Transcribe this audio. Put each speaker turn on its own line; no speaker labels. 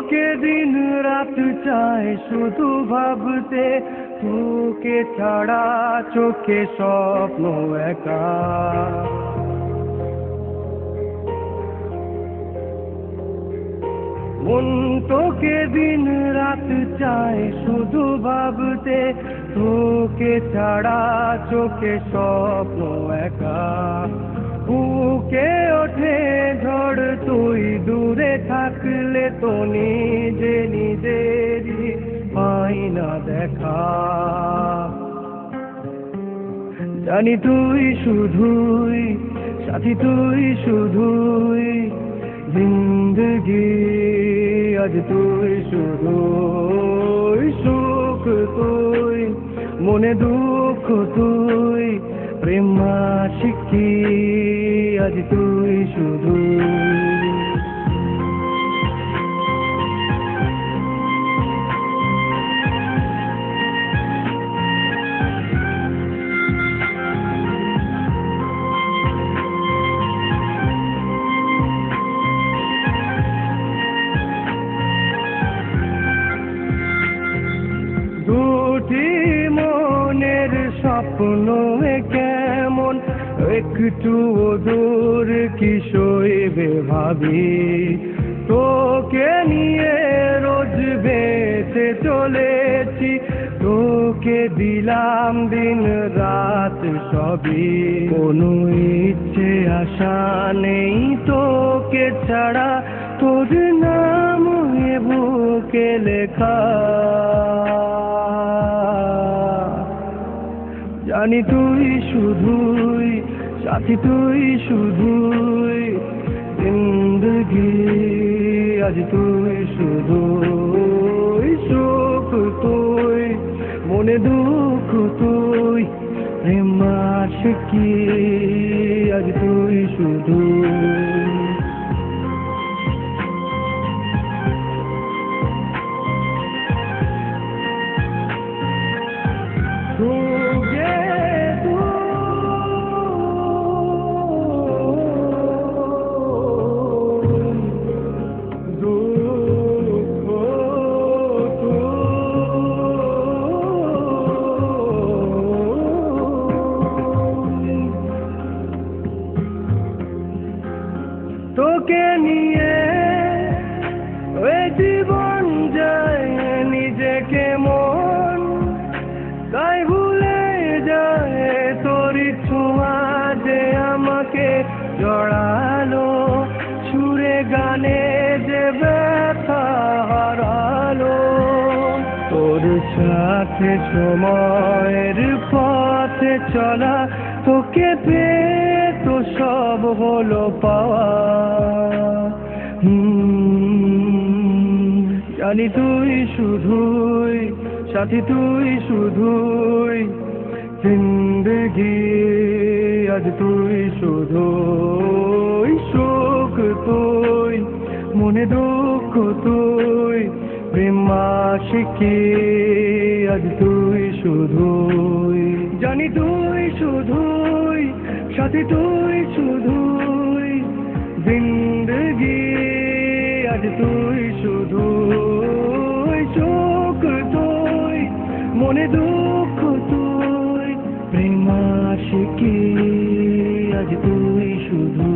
তোকে দিন রাত চাই শুধু ভাবতে, তোকে ছাড়া চোখে স্বপ্ন একা। মন তোকে দিন রাত চাই শুধু ভাবতে, তোকে ছাড়া চোখে স্বপ্ন একা। বুকে ওঠে ঝড় তুই দূরে থাকলে, তো নিজে নিজেরই পাই না দেখা। জানি তুই শুধুই সাথী, তুই শুধুই জিন্দগি। আজ তুই শুধুই সুখ, তুই মনে দুঃখ, তুই প্রেম আশিকি। আজ তুই শুধুই। দুটি মনের স্বপ্ন কেমন একটু দূর কি সইবে ভাবি। তোকে নিয়ে রোজ বেঁচে চলেছি, তোকে দিলাম দিন রাত সবই। কোনো ইচ্ছে আশা নেই তোকে ছাড়া, তোর নাম এ বুকে লেখা। জানি তুই শুধুই সাথী, তুই শুধুই জিন্দগি। আজ তুই শুধুই সুখ, তুই মনে দুঃখ, তুই প্রেম আশিকি। আজ তুই শুধুই। তোকে নিয়ে ওই জীবন যায় নিজেকে মন, তাই ভুলে যায় তোর ছোঁয়া যে আমাকে জড়ালো। সুরে গানে যে ব্যথা হারালো, তোর সাথে সময়ের পথে চলা, তোকে পেয়ে তো সব হলো পাওয়া। জানি তুই শুধুই সাথী, তুই শুধুই জিন্দগি। আজ তুই শুধুই সুখ, তুই মনে দুঃখ, তুই প্রেম আশিকি। আজ তুই শুধুই। জানি তুই শুধুই সাথী, তুই শুধুই জিন্দগি। আজ তুই শুধুই সুখ, তুই মনে দুঃখ, তুই প্রেম আশিকি। আজ তুই শুধু।